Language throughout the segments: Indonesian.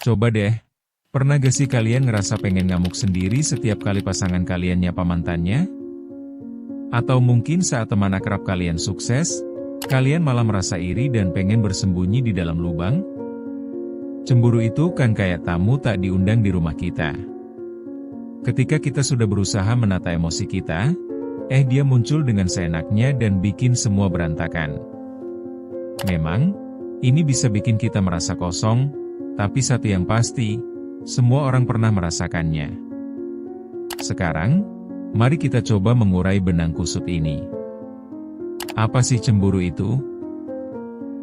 Coba deh, pernah gak sih kalian ngerasa pengen ngamuk sendiri setiap kali pasangan kalian nyapa mantannya? Atau mungkin saat teman akrab kalian sukses, kalian malah merasa iri dan pengen bersembunyi di dalam lubang? Cemburu itu kan kayak tamu tak diundang di rumah kita. Ketika kita sudah berusaha menata emosi kita, dia muncul dengan seenaknya dan bikin semua berantakan. Memang, ini bisa bikin kita merasa kosong, tapi satu yang pasti, semua orang pernah merasakannya. Sekarang, mari kita coba mengurai benang kusut ini. Apa sih cemburu itu?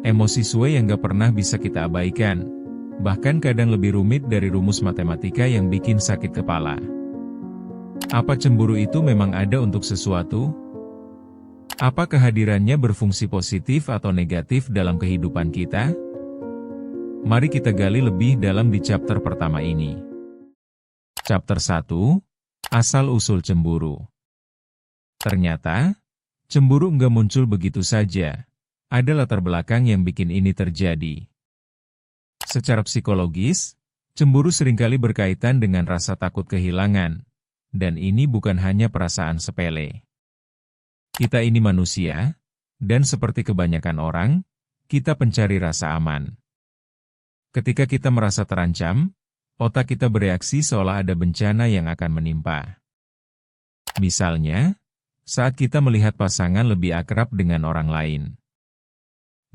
Emosi suwe yang gak pernah bisa kita abaikan, bahkan kadang lebih rumit dari rumus matematika yang bikin sakit kepala. Apa cemburu itu memang ada untuk sesuatu? Apa kehadirannya berfungsi positif atau negatif dalam kehidupan kita? Mari kita gali lebih dalam di chapter pertama ini. Chapter 1, Asal-usul cemburu. Ternyata, cemburu nggak muncul begitu saja. Ada latar belakang yang bikin ini terjadi. Secara psikologis, cemburu seringkali berkaitan dengan rasa takut kehilangan. Dan ini bukan hanya perasaan sepele. Kita ini manusia, dan seperti kebanyakan orang, kita pencari rasa aman. Ketika kita merasa terancam, otak kita bereaksi seolah ada bencana yang akan menimpa. Misalnya, saat kita melihat pasangan lebih akrab dengan orang lain.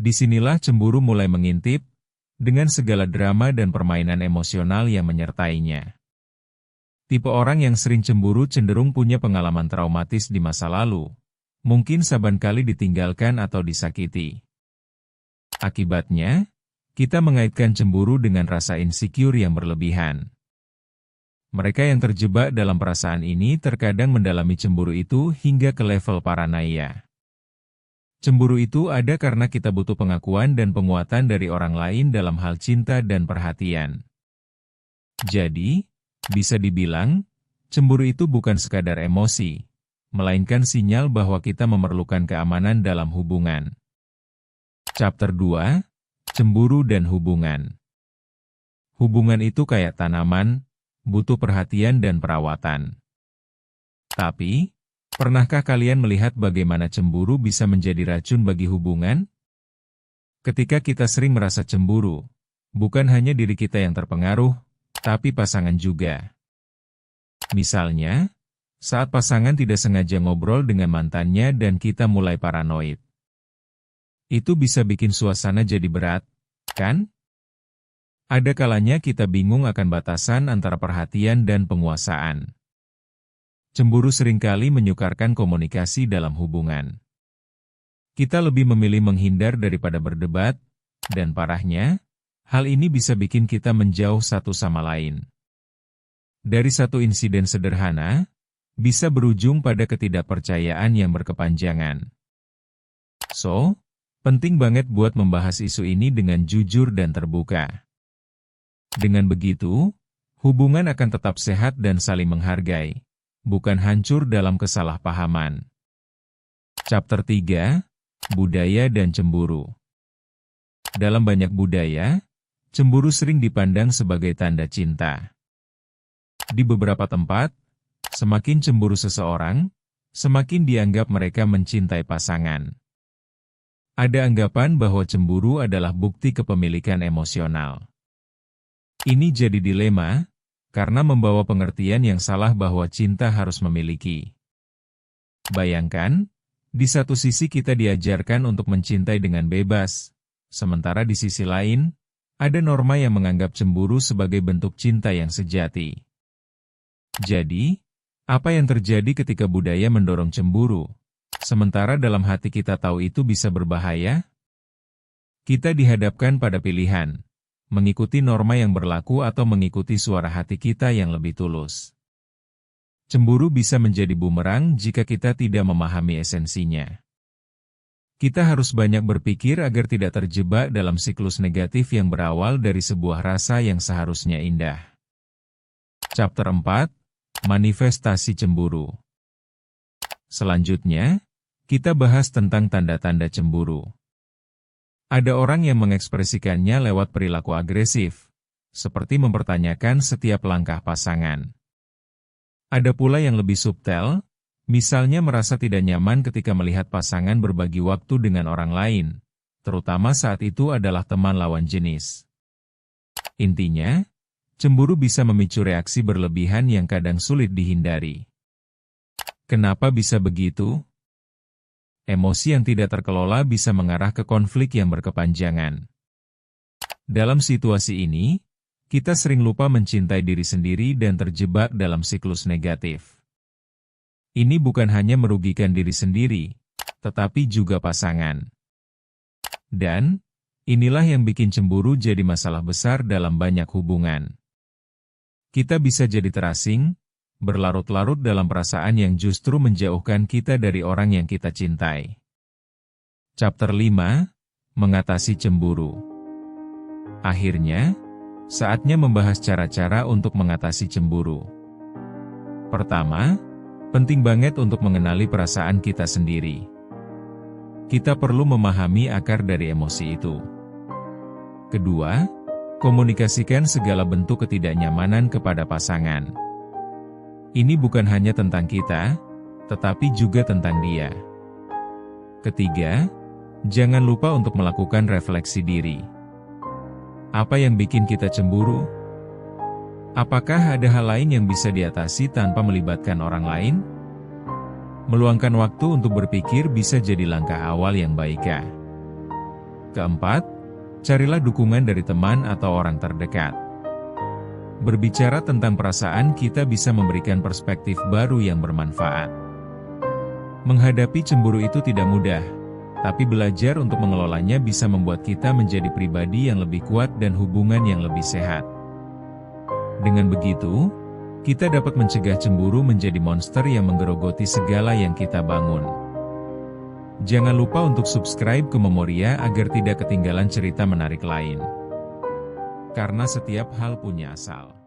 Disinilah cemburu mulai mengintip, dengan segala drama dan permainan emosional yang menyertainya. Tipe orang yang sering cemburu cenderung punya pengalaman traumatis di masa lalu, mungkin saban kali ditinggalkan atau disakiti. Akibatnya, kita mengaitkan cemburu dengan rasa insecure yang berlebihan. Mereka yang terjebak dalam perasaan ini terkadang mendalami cemburu itu hingga ke level paranoia. Cemburu itu ada karena kita butuh pengakuan dan penguatan dari orang lain dalam hal cinta dan perhatian. Jadi, bisa dibilang, cemburu itu bukan sekadar emosi, melainkan sinyal bahwa kita memerlukan keamanan dalam hubungan. Chapter 2, Cemburu dan Hubungan. Hubungan itu kayak tanaman, butuh perhatian dan perawatan. Tapi, pernahkah kalian melihat bagaimana cemburu bisa menjadi racun bagi hubungan? Ketika kita sering merasa cemburu, bukan hanya diri kita yang terpengaruh, tapi pasangan juga. Misalnya, saat pasangan tidak sengaja ngobrol dengan mantannya dan kita mulai paranoid. Itu bisa bikin suasana jadi berat, kan? Ada kalanya kita bingung akan batasan antara perhatian dan penguasaan. Cemburu seringkali menyukarkan komunikasi dalam hubungan. Kita lebih memilih menghindar daripada berdebat, dan parahnya, hal ini bisa bikin kita menjauh satu sama lain. Dari satu insiden sederhana, bisa berujung pada ketidakpercayaan yang berkepanjangan. So, penting banget buat membahas isu ini dengan jujur dan terbuka. Dengan begitu, hubungan akan tetap sehat dan saling menghargai, bukan hancur dalam kesalahpahaman. Chapter 3, Budaya dan Cemburu. Dalam banyak budaya, cemburu sering dipandang sebagai tanda cinta. Di beberapa tempat, semakin cemburu seseorang, semakin dianggap mereka mencintai pasangan. Ada anggapan bahwa cemburu adalah bukti kepemilikan emosional. Ini jadi dilema, karena membawa pengertian yang salah bahwa cinta harus memiliki. Bayangkan, di satu sisi kita diajarkan untuk mencintai dengan bebas, sementara di sisi lain, ada norma yang menganggap cemburu sebagai bentuk cinta yang sejati. Jadi, apa yang terjadi ketika budaya mendorong cemburu? Sementara dalam hati kita tahu itu bisa berbahaya? Kita dihadapkan pada pilihan, mengikuti norma yang berlaku atau mengikuti suara hati kita yang lebih tulus. Cemburu bisa menjadi bumerang jika kita tidak memahami esensinya. Kita harus banyak berpikir agar tidak terjebak dalam siklus negatif yang berawal dari sebuah rasa yang seharusnya indah. Chapter 4, Manifestasi Cemburu. Selanjutnya, kita bahas tentang tanda-tanda cemburu. Ada orang yang mengekspresikannya lewat perilaku agresif, seperti mempertanyakan setiap langkah pasangan. Ada pula yang lebih subtel, misalnya merasa tidak nyaman ketika melihat pasangan berbagi waktu dengan orang lain, terutama saat itu adalah teman lawan jenis. Intinya, cemburu bisa memicu reaksi berlebihan yang kadang sulit dihindari. Kenapa bisa begitu? Emosi yang tidak terkelola bisa mengarah ke konflik yang berkepanjangan. Dalam situasi ini, kita sering lupa mencintai diri sendiri dan terjebak dalam siklus negatif. Ini bukan hanya merugikan diri sendiri, tetapi juga pasangan. Dan, inilah yang bikin cemburu jadi masalah besar dalam banyak hubungan. Kita bisa jadi terasing, berlarut-larut dalam perasaan yang justru menjauhkan kita dari orang yang kita cintai. Chapter 5, Mengatasi Cemburu. Akhirnya, saatnya membahas cara-cara untuk mengatasi cemburu. Pertama, penting banget untuk mengenali perasaan kita sendiri. Kita perlu memahami akar dari emosi itu. Kedua, komunikasikan segala bentuk ketidaknyamanan kepada pasangan. Ini bukan hanya tentang kita, tetapi juga tentang dia. Ketiga, jangan lupa untuk melakukan refleksi diri. Apa yang bikin kita cemburu? Apakah ada hal lain yang bisa diatasi tanpa melibatkan orang lain? Meluangkan waktu untuk berpikir bisa jadi langkah awal yang baik. Keempat, carilah dukungan dari teman atau orang terdekat. Berbicara tentang perasaan kita bisa memberikan perspektif baru yang bermanfaat. Menghadapi cemburu itu tidak mudah, tapi belajar untuk mengelolanya bisa membuat kita menjadi pribadi yang lebih kuat dan hubungan yang lebih sehat. Dengan begitu, kita dapat mencegah cemburu menjadi monster yang menggerogoti segala yang kita bangun. Jangan lupa untuk subscribe ke Memoria agar tidak ketinggalan cerita menarik lain. Karena setiap hal punya asal.